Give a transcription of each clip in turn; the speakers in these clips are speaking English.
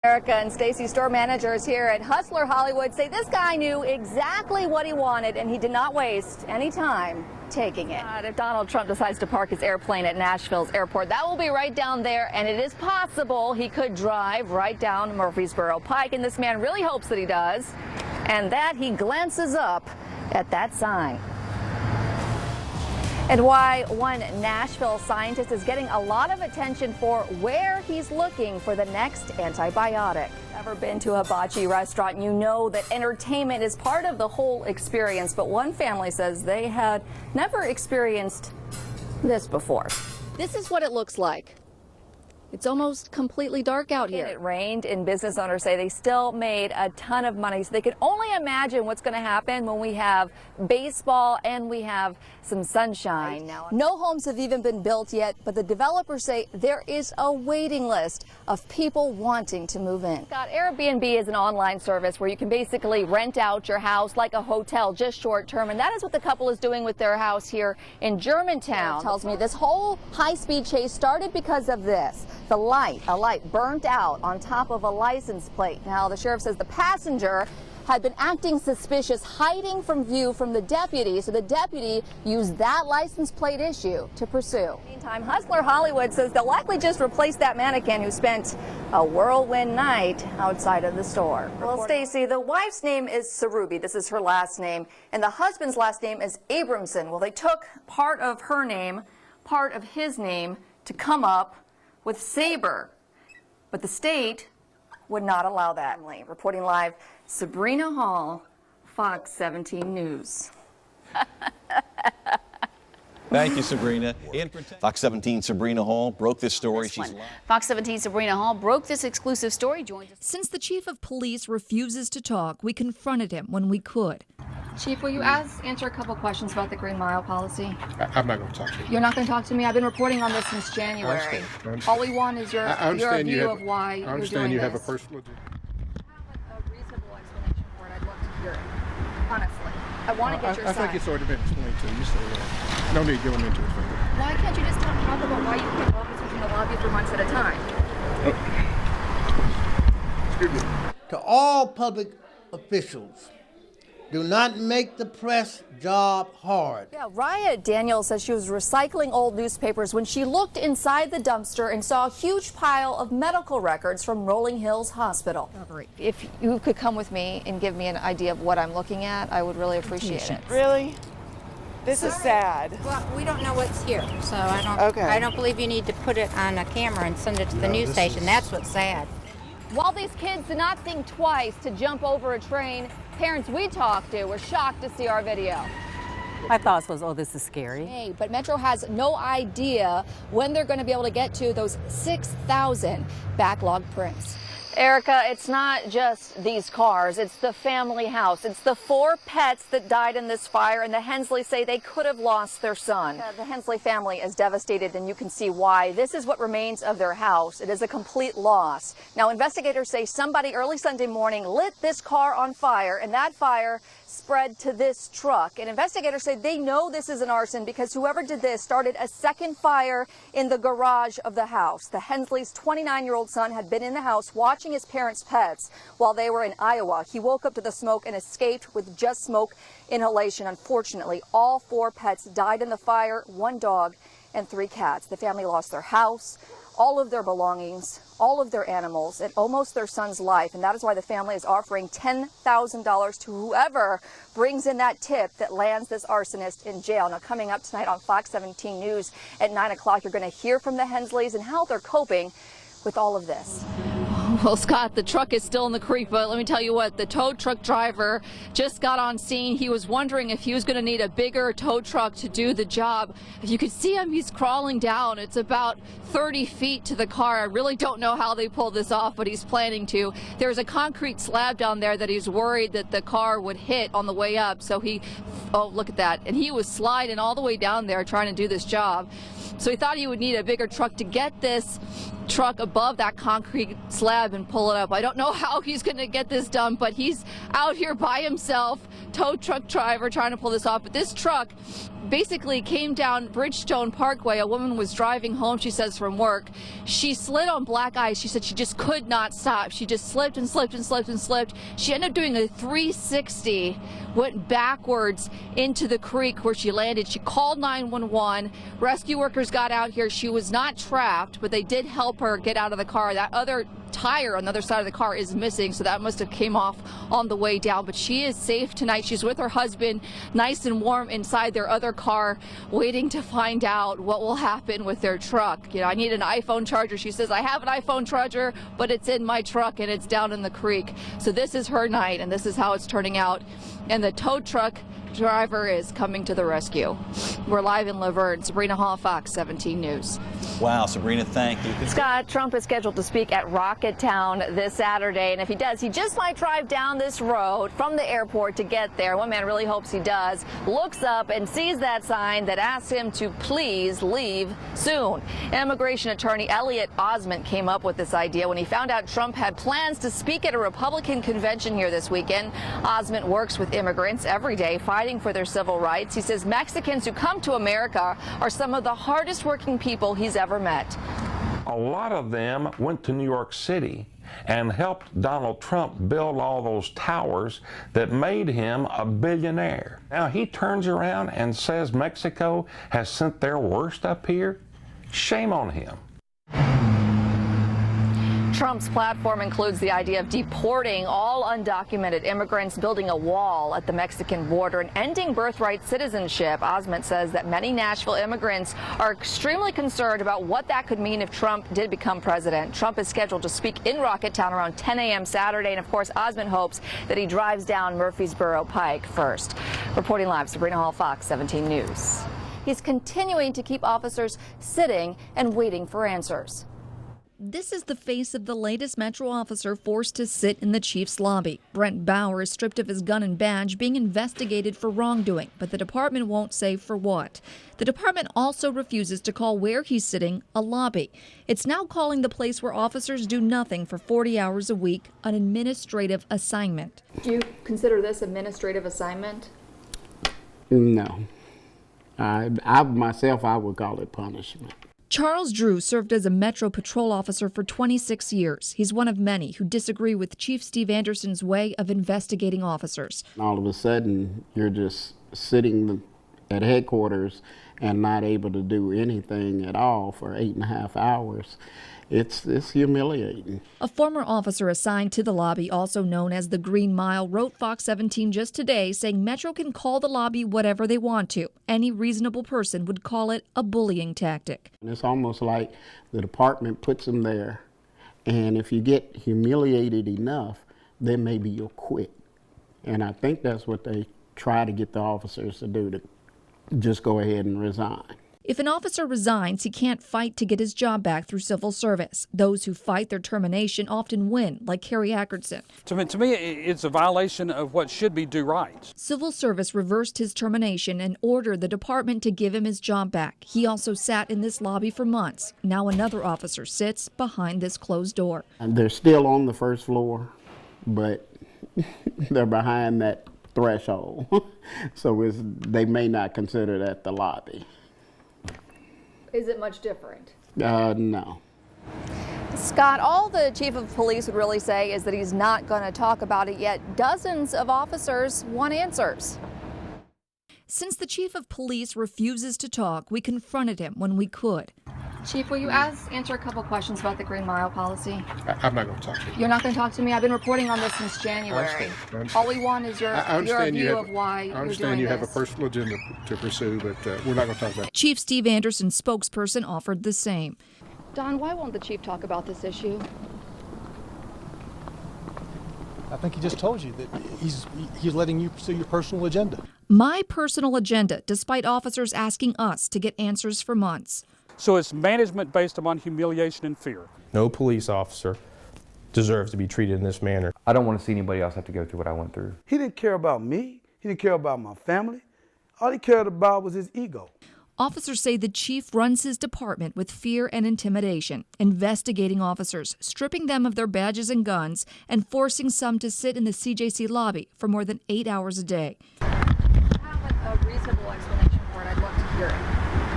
Erica and Stacy, store managers here at Hustler Hollywood, say this guy knew exactly what he wanted and he did not waste any time taking it. If Donald Trump decides to park his airplane at Nashville's airport, that will be right down there, and it is possible he could drive right down Murfreesboro Pike, and this man really hopes that he does, and that he glances up at that sign. And why one Nashville scientist is getting a lot of attention for where he's looking for the next antibiotic. Ever been to a hibachi restaurant? You know that entertainment is part of the whole experience, but one family says they had never experienced this before. This is what it looks like. It's almost completely dark out here. It rained, and business owners say they still made a ton of money. So they can only imagine what's going to happen when we have baseball and we have some sunshine. No homes have even been built yet, but the developers say there is a waiting list of people wanting to move in. Airbnb is an online service where you can basically rent out your house like a hotel, just short term, and that is what the couple is doing with their house here in Germantown. Tells me this whole high-speed chase started because of this. A light burnt out on top of a license plate. Now, the sheriff says the passenger had been acting suspicious, hiding from view from the deputy, so the deputy used that license plate issue to pursue. Meantime, Hustler Hollywood says they'll likely just replace that mannequin who spent a whirlwind night outside of the store. Well, Stacy, the wife's name is Sarubi. This is her last name, and the husband's last name is Abramson. Well, they took part of her name, part of his name to come up with Saber, but the state would not allow that. Reporting live, Sabrina Hall, Fox 17 News. Thank you, Sabrina. Fox 17 Sabrina Hall broke this story. Fox 17 Sabrina Hall broke this exclusive story. Since the chief of police refuses to talk, we confronted him when we could. Chief, will you answer a couple questions about the Green Mile policy? I'm not going to talk to you. You're not going to talk to me? I've been reporting on this since January. I understand. All we want is your view of why you're doing this. I understand you have a personal agenda. A reasonable explanation for it. I'd love to hear it. Honestly. I want to get your side. I think it's already been explained to you, so no need going into it further. Why can't you just talk about why you keep officers in the lobby for months at a time? Excuse me. To all public officials, do not make the press job hard. Yeah, Raya Daniels says she was recycling old newspapers when she looked inside the dumpster and saw a huge pile of medical records from Rolling Hills Hospital. If you could come with me and give me an idea of what I'm looking at, I would really appreciate it. Really? This is sad. Well, we don't know what's here, so I don't believe you need to put it on a camera and send it to the news station. That's what's sad. While these kids did not think twice to jump over a train, parents we talked to were shocked to see our video. My thoughts was, oh, this is scary. Hey, but Metro has no idea when they're going to be able to get to those 6,000 backlog prints. Erica, it's not just these cars, it's the family house. It's the 4 pets that died in this fire, and the Hensleys say they could have lost their son. The Hensley family is devastated, and you can see why. This is what remains of their house. It is a complete loss. Now, investigators say somebody early Sunday morning lit this car on fire, and that fire spread to this truck. And investigators say they know this is an arson because whoever did this started a second fire in the garage of the house. The Hensley's 29-year-old son had been in the house watching his parents' pets while they were in Iowa. He woke up to the smoke and escaped with just smoke inhalation. Unfortunately, all 4 pets died in the fire, 1 dog and 3 cats. The family lost their house, all of their belongings, all of their animals, and almost their son's life. And that is why the family is offering $10,000 to whoever brings in that tip that lands this arsonist in jail. Now, coming up tonight on Fox 17 News at 9 o'clock, you're going to hear from the Hensleys and how they're coping with all of this. Well, Scott, the truck is still in the creek, but let me tell you what, the tow truck driver just got on scene. He was wondering if he was going to need a bigger tow truck to do the job. If you could see him, he's crawling down. It's about 30 feet to the car. I really don't know how they pulled this off, but he's planning to. There's a concrete slab down there that he's worried that the car would hit on the way up. So oh, look at that. And he was sliding all the way down there trying to do this job. So he thought he would need a bigger truck to get this truck above that concrete slab and pull it up. I don't know how he's going to get this done, but he's out here by himself tow truck driver trying to pull this off, but this truck basically came down Bridgestone Parkway. A woman was driving home, she says, from work. She slid on black ice. She said she just could not stop. She just slipped and slipped and slipped and slipped. She ended up doing a 360, went backwards into the creek where she landed. She called 911. Rescue workers got out here. She was not trapped, but they did help her get out of the car. That other tire on the other side of the car is missing, so that must have came off on the way down, but she is safe tonight. She's with her husband, nice and warm inside their other car, waiting to find out what will happen with their truck. You know, I need an iPhone charger. She says, I have an iPhone charger, but it's in my truck and it's down in the creek. So this is her night, and this is how it's turning out. And the tow truck driver is coming to the rescue. We're live in Laverne. Sabrina Hall, Fox 17 News. Wow, Sabrina, thank you. Scott, Trump is scheduled to speak at Rocketown this Saturday, and if he does, he just might drive down this road from the airport to get there. One man really hopes he does, looks up and sees that sign that asks him to please leave soon. Immigration attorney Elliot Osment came up with this idea when he found out Trump had plans to speak at a Republican convention here this weekend. Osment works with immigrants every day fighting for their civil rights. He says Mexicans who come to America are some of the hardest working people he's ever met. A lot of them went to New York City and helped Donald Trump build all those towers that made him a billionaire. Now he turns around and says Mexico has sent their worst up here. Shame on him. Trump's platform includes the idea of deporting all undocumented immigrants, building a wall at the Mexican border, and ending birthright citizenship. Osment says that many Nashville immigrants are extremely concerned about what that could mean if Trump did become president. Trump is scheduled to speak in Rocketown around 10 a.m. Saturday, and of course, Osment hopes that he drives down Murfreesboro Pike first. Reporting live, Sabrina Hall, Fox 17 News. He's continuing to keep officers sitting and waiting for answers. This is the face of the latest Metro officer forced to sit in the chief's lobby. Brent Bauer is stripped of his gun and badge, being investigated for wrongdoing, but the department won't say for what. The department also refuses to call where he's sitting a lobby. It's now calling the place where officers do nothing for 40 hours a week an administrative assignment. Do you consider this administrative assignment? No. I myself, I would call it punishment. Charles Drew served as a Metro Patrol officer for 26 years. He's one of many who disagree with Chief Steve Anderson's way of investigating officers. All of a sudden, you're just sitting at headquarters and not able to do anything at all for 8.5 hours. It's humiliating. A former officer assigned to the lobby, also known as the Green Mile, wrote Fox 17 just today saying Metro can call the lobby whatever they want to. Any reasonable person would call it a bullying tactic. And it's almost like the department puts them there, and if you get humiliated enough, then maybe you'll quit. And I think that's what they try to get the officers to do, to just go ahead and resign. If an officer resigns, he can't fight to get his job back through civil service. Those who fight their termination often win, like Kerry Ackerson. To me, it's a violation of what should be due rights. Civil service reversed his termination and ordered the department to give him his job back. He also sat in this lobby for months. Now another officer sits behind this closed door. And they're still on the first floor, but they're behind that threshold. So they may not consider that the lobby. Is it much different? No. Scott, all the chief of police would really say is that he's not going to talk about it yet. Dozens of officers want answers. Since the chief of police refuses to talk, we confronted him when we could. Chief, will you answer a couple questions about the Green Mile policy? I'm not going to talk to you. You're not going to talk to me? I've been reporting on this since January. I understand. All we want is your view of why you're doing this. I understand you have a personal agenda to pursue, but we're not going to talk about it. Chief Steve Anderson's spokesperson offered the same. Don, why won't the chief talk about this issue? I think he just told you that he's letting you pursue your personal agenda. My personal agenda, despite officers asking us to get answers for months. So it's management based upon humiliation and fear. No police officer deserves to be treated in this manner. I don't want to see anybody else have to go through what I went through. He didn't care about me. He didn't care about my family. All he cared about was his ego. Officers say the chief runs his department with fear and intimidation, investigating officers, stripping them of their badges and guns, and forcing some to sit in the CJC lobby for more than 8 hours a day. I have a reasonable explanation for it. I'd love to hear it.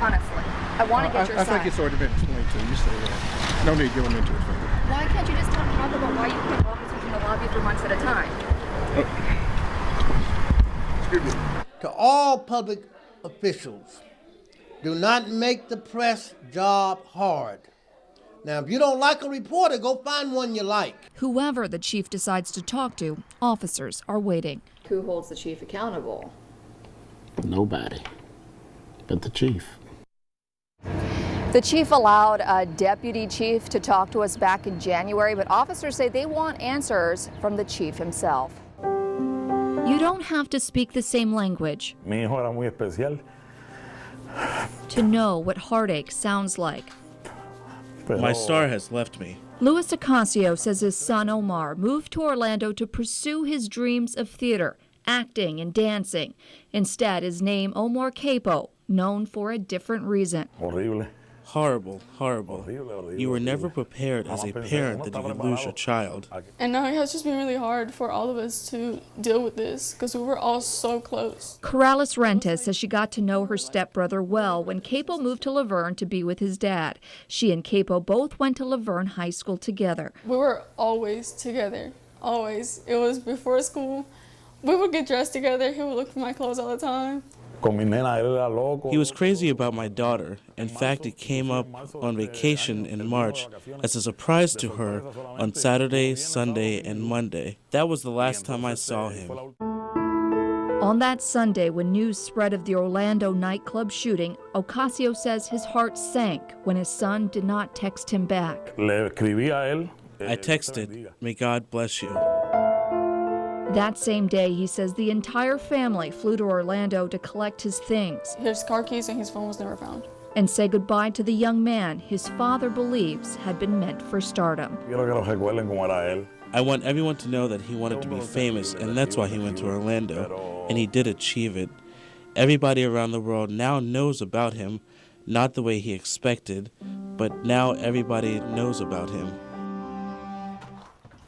Honestly, I want to get your side. I think it's already been explained to you. You say that. No need going into it further. Why can't you just talk about why you keep officers in the lobby for months at a time? Excuse me. To all public officials, do not make the press job hard. Now, if you don't like a reporter, go find one you like. Whoever the chief decides to talk to, officers are waiting. Who holds the chief accountable? Nobody but the chief. The chief allowed a deputy chief to talk to us back in January, but officers say they want answers from the chief himself. You don't have to speak the same language Mi hijo era muy especial. to know what heartache sounds like. My star has left me. Luis Ocasio says his son Omar moved to Orlando to pursue his dreams of theater, acting and dancing. Instead, his name Omar Capo, known for a different reason. Horrible. Horrible, horrible. You were never prepared as a parent that you could lose your child. And now it has just been really hard for all of us to deal with this because we were all so close. Corrales Rentes says she got to know her stepbrother well when Capo moved to Laverne to be with his dad. She and Capo both went to Laverne High School together. We were always together, always. It was before school. We would get dressed together. He would look for my clothes all the time. He was crazy about my daughter. In fact, he came up on vacation in March as a surprise to her on Saturday, Sunday, and Monday. That was the last time I saw him. On that Sunday, when news spread of the Orlando nightclub shooting, Ocasio says his heart sank when his son did not text him back. I texted, "May God bless you." That same day, he says the entire family flew to Orlando to collect his things His car keys and his phone was never found. and say goodbye to the young man his father believes had been meant for stardom. I want everyone to know that he wanted to be famous, and that's why he went to Orlando, and he did achieve it. Everybody around the world now knows about him, not the way he expected, but now everybody knows about him.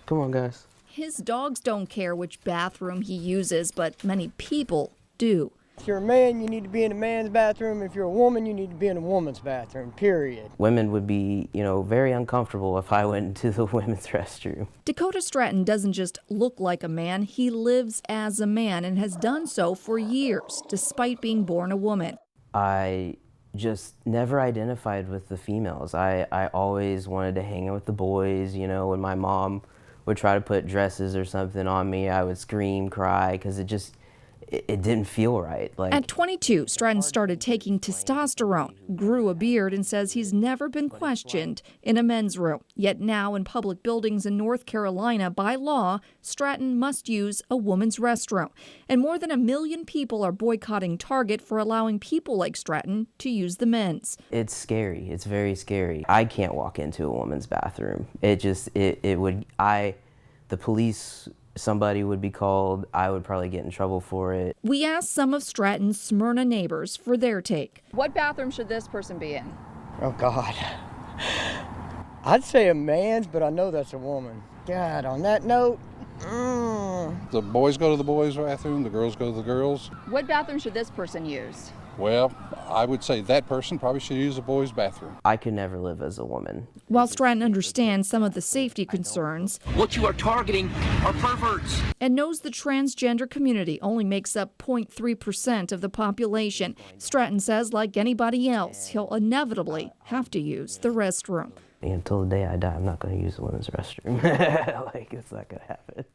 Come on, guys. His dogs don't care which bathroom he uses, but many people do. If you're a man, you need to be in a man's bathroom. If you're a woman, you need to be in a woman's bathroom, period. Women would be, very uncomfortable if I went into the women's restroom. Dakota Stratton doesn't just look like a man, he lives as a man and has done so for years, despite being born a woman. I just never identified with the females. I always wanted to hang out with the boys, when my mom would try to put dresses or something on me, I would scream, cry, because it didn't feel right. At 22, Stratton started taking testosterone, grew a beard, and says he's never been questioned in a men's room. Yet now in public buildings in North Carolina, by law, Stratton must use a woman's restroom. And more than 1 million people are boycotting Target for allowing people like Stratton to use the men's. It's scary. It's very scary. I can't walk into a woman's bathroom. The police, somebody would be called. I would probably get in trouble for it. We asked some of Stratton's Smyrna neighbors for their take. What bathroom should this person be in? Oh, God. I'd say a man's, but I know that's a woman. God, on that note, The boys go to the boys' bathroom, the girls go to the girls'. What bathroom should this person use? Well, I would say that person probably should use a boys' bathroom. I could never live as a woman. While Stratton understands some of the safety concerns, what you are targeting are perverts. And knows the transgender community only makes up 0.3% of the population, Stratton says, like anybody else, he'll inevitably have to use the restroom. Until the day I die, I'm not going to use the women's restroom. It's not going to happen.